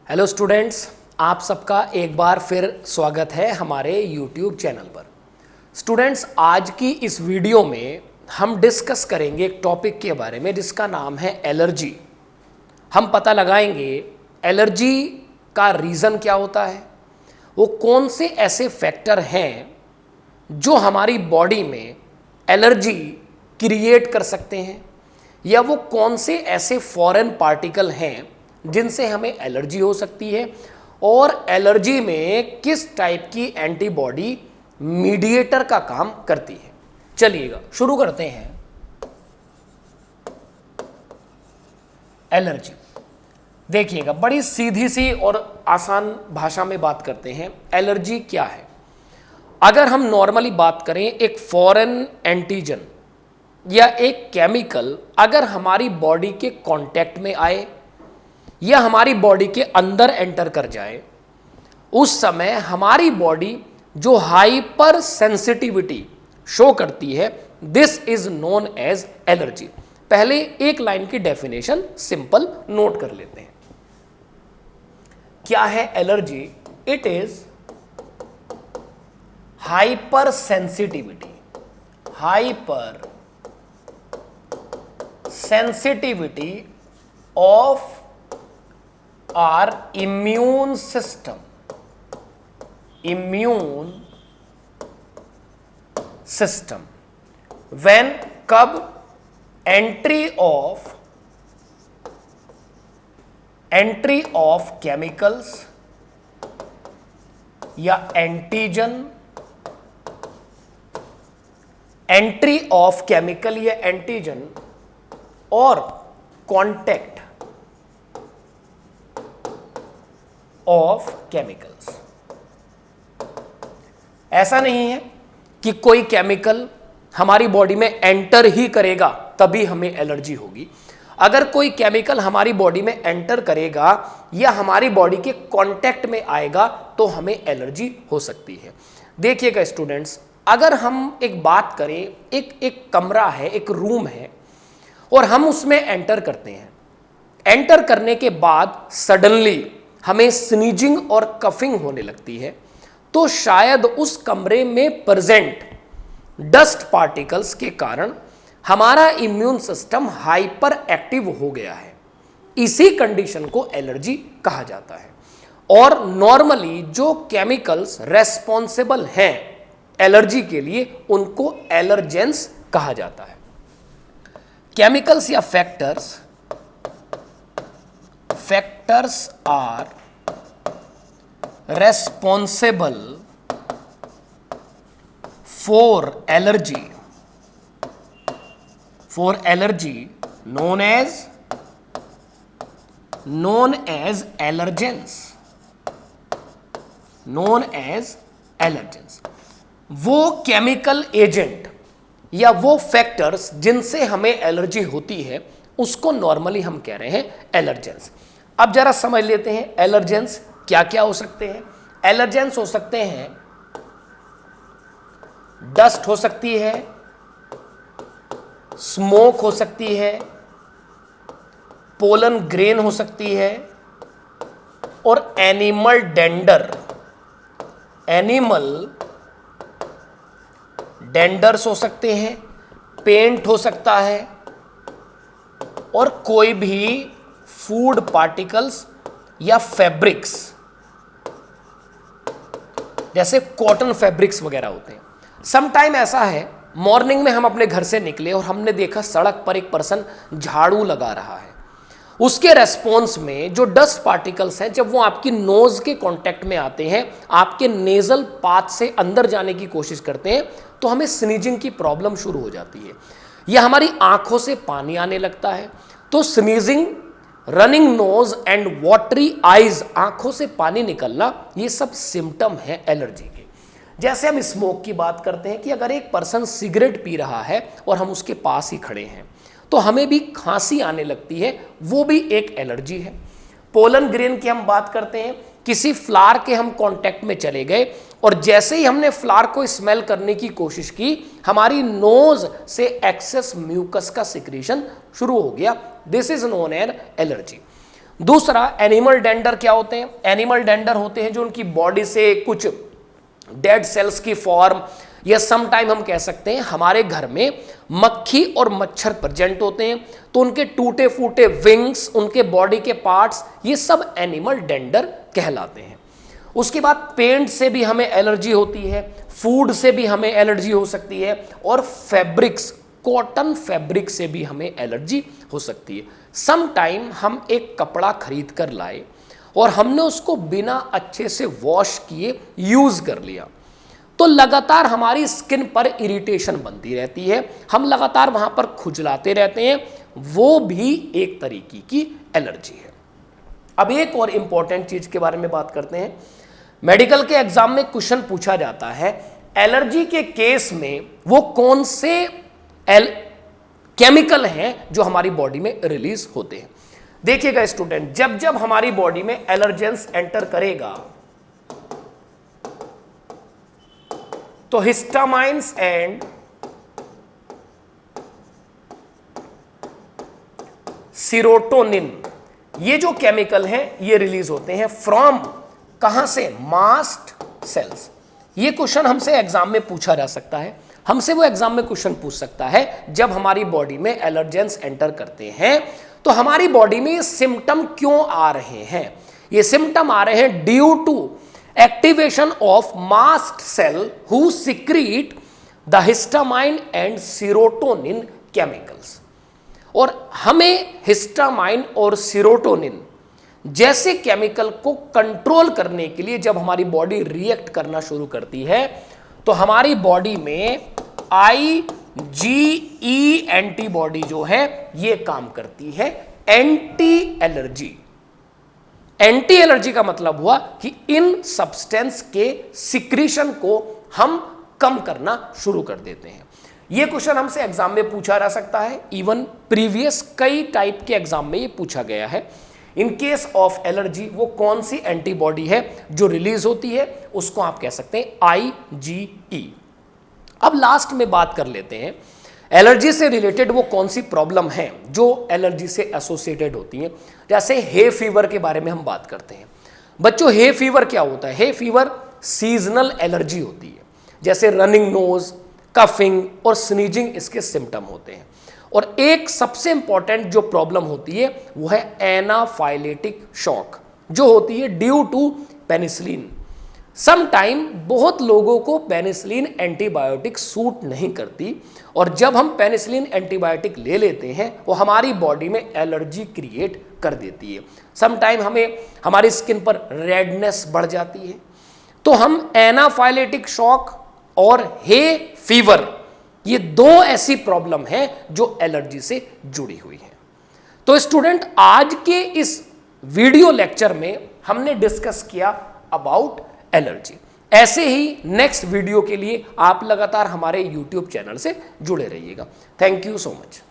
Hello students, आप सबका एक बार फिर स्वागत है हमारे YouTube चैनल पर। स्टूडेंट्स, आज की इस वीडियो में हम डिस्कस करेंगे एक टॉपिक के बारे में जिसका नाम है एलर्जी। हम पता लगाएंगे एलर्जी का रीज़न क्या होता है, वो कौन से ऐसे फैक्टर हैं जो हमारी बॉडी में एलर्जी क्रिएट कर सकते हैं, या वो कौन से ऐसे फॉरेन पार्टिकल हैं जिनसे हमें एलर्जी हो सकती है, और एलर्जी में किस टाइप की एंटीबॉडी मीडिएटर का काम करती है। चलिएगा शुरू करते हैं। एलर्जी देखिएगा, बड़ी सीधी सी और आसान भाषा में बात करते हैं। एलर्जी क्या है? अगर हम नॉर्मली बात करें, एक फॉरेन एंटीजन या एक केमिकल अगर हमारी बॉडी के कांटेक्ट में आए या हमारी बॉडी के अंदर एंटर कर जाए, उस समय हमारी बॉडी जो हाइपर सेंसिटिविटी शो करती है, this is known as allergy. पहले एक लाइन की डेफिनेशन सिंपल नोट कर लेते हैं। क्या है allergy? It is hyper sensitivity, hyper sensitivity of our immune system, when कब entry of chemicals या एंटीजन, एंट्री ऑफ केमिकल या एंटीजन और कॉन्टेक्ट ऑफ केमिकल्स। ऐसा नहीं है कि कोई केमिकल हमारी बॉडी में एंटर ही करेगा तभी हमें एलर्जी होगी। अगर कोई केमिकल हमारी बॉडी में एंटर करेगा या हमारी बॉडी के कांटेक्ट में आएगा तो हमें एलर्जी हो सकती है। देखिएगा स्टूडेंट्स, अगर हम एक बात करें, एक कमरा है, एक रूम है और हम उसमें एंटर करते हैं। एंटर करने के बाद सडनली हमें स्नीजिंग और कफिंग होने लगती है, तो शायद उस कमरे में प्रेजेंट डस्ट पार्टिकल्स के कारण हमारा इम्यून सिस्टम हाइपर एक्टिव हो गया है। इसी कंडीशन को एलर्जी कहा जाता है। और नॉर्मली जो केमिकल्स रेस्पॉन्सिबल हैं एलर्जी के लिए, उनको एलर्जेंस कहा जाता है। केमिकल्स या factors are responsible for allergy known as allergens, वो केमिकल एजेंट या वो फैक्टर्स जिनसे हमें एलर्जी होती है उसको नॉर्मली हम कह रहे हैं एलर्जेंस। अब जरा समझ लेते हैं एलर्जेंस क्या क्या हो सकते हैं। एलर्जेंस हो सकते हैं, डस्ट हो सकती है, स्मोक हो सकती है, पोलन ग्रेन हो सकती है, और एनिमल डेंडर्स हो सकते हैं, पेंट हो सकता है, और कोई भी फूड पार्टिकल्स या फैब्रिक्स, जैसे कॉटन फैब्रिक्स वगैरह होते हैं। सम टाइम ऐसा है, मॉर्निंग में हम अपने घर से निकले और हमने देखा सड़क पर एक पर्सन झाड़ू लगा रहा है। उसके रेस्पॉन्स में जो डस्ट पार्टिकल्स हैं, जब वो आपकी नोज के कांटेक्ट में आते हैं, आपके नेजल पाथ से अंदर जाने की कोशिश करते हैं, तो हमें स्नीजिंग की प्रॉब्लम शुरू हो जाती है, या हमारी आंखों से पानी आने लगता है। तो sneezing, running nose and watery eyes, आंखों से पानी निकलना, ये सब सिम्टम है एलर्जी के। जैसे हम स्मोक की बात करते हैं कि अगर एक पर्सन सिगरेट पी रहा है और हम उसके पास ही खड़े हैं तो हमें भी खांसी आने लगती है, वो भी एक एलर्जी है। पोलन ग्रेन की हम बात करते हैं, किसी फ्लावर के हम कांटेक्ट में चले गए और जैसे ही हमने फ्लावर को स्मेल करने की कोशिश की, हमारी नोज से एक्सेस म्यूकस का सिक्रीशन शुरू हो गया। This is known as allergy. दूसरा, एनिमल डेंडर क्या होते हैं? एनिमल डेंडर होते हैं जो उनकी बॉडी से कुछ डेड सेल्स की फॉर्म, या सम टाइम हम कह सकते हैं हमारे घर में मक्खी और मच्छर प्रेजेंट होते हैं, तो उनके टूटे फूटे विंग्स, उनके बॉडी के पार्ट्स, ये सब एनिमल डेंडर कहलाते हैं। उसके बाद पेंट से भी हमें एलर्जी होती है, फूड से भी हमें एलर्जी हो सकती है, और फैब्रिक्स, कॉटन फैब्रिक से भी हमें एलर्जी हो सकती है। सम टाइम हम एक कपड़ा खरीद कर लाए और हमने उसको बिना अच्छे से वॉश किए यूज कर लिया, तो लगातार हमारी स्किन पर इरिटेशन बनती रहती है, हम लगातार वहां पर खुजलाते रहते हैं, वो भी एक तरीके की एलर्जी है। अब एक और इंपॉर्टेंट चीज के बारे में बात करते हैं। मेडिकल के एग्जाम में क्वेश्चन पूछा जाता है, एलर्जी के केस में वो कौन से केमिकल हैं जो हमारी बॉडी में रिलीज होते हैं। देखिएगा स्टूडेंट, जब जब हमारी बॉडी में एलर्जेंस एंटर करेगा तो हिस्टामाइंस एंड सीरोटोनिन, ये जो केमिकल हैं ये रिलीज होते हैं फ्रॉम, कहां से? Mast cells. ये क्वेश्चन हमसे एग्जाम में पूछा जा सकता है, हमसे वो एग्जाम में क्वेश्चन पूछ सकता है, जब हमारी बॉडी में एलर्जेंस एंटर करते हैं तो हमारी बॉडी में ये सिम्टम क्यों आ रहे हैं? ये सिम्टम आ रहे हैं due to activation of mast cell who secrete the histamine and serotonin chemicals. और हमें हिस्टामाइन और सीरोटोनिन जैसे केमिकल को कंट्रोल करने के लिए जब हमारी बॉडी रिएक्ट करना शुरू करती है तो हमारी बॉडी में IgE एंटीबॉडी जो है ये काम करती है एंटी एलर्जी। एंटी एलर्जी का मतलब हुआ कि इन सब्सटेंस के सिक्रीशन को हम कम करना शुरू कर देते हैं। यह क्वेश्चन हमसे एग्जाम में पूछा जा सकता है, इवन प्रीवियस कई टाइप के एग्जाम में ये पूछा गया है। इन केस ऑफ एलर्जी वो कौन सी एंटीबॉडी है जो रिलीज होती है, उसको आप कह सकते हैं IgE। अब लास्ट में बात कर लेते हैं एलर्जी से रिलेटेड वो कौन सी प्रॉब्लम है जो एलर्जी से एसोसिएटेड होती हैं। जैसे हे फीवर के बारे में हम बात करते हैं। बच्चों, हे फीवर क्या होता है? हे फीवर सीजनल एलर्जी होती है, जैसे रनिंग नोज, कफिंग और स्नीजिंग इसके सिम्टम होते हैं। और एक सबसे इंपॉर्टेंट जो प्रॉब्लम होती है वो है एनाफाइलेटिक शॉक, जो होती है due to penicillin. Some time बहुत लोगों को पेनिसिलिन एंटीबायोटिक सूट नहीं करती, और जब हम पेनिसिलिन एंटीबायोटिक ले लेते हैं वो हमारी बॉडी में एलर्जी क्रिएट कर देती है। सम टाइम हमें हमारी स्किन पर रेडनेस बढ़ जाती है। तो हम एनाफाइलेटिक शॉक और हे फीवर, ये दो ऐसी प्रॉब्लम है जो एलर्जी से जुड़ी हुई है। तो स्टूडेंट, आज के इस वीडियो लेक्चर में हमने डिस्कस किया अबाउट एलर्जी। ऐसे ही नेक्स्ट वीडियो के लिए आप लगातार हमारे YouTube चैनल से जुड़े रहिएगा। Thank you so much.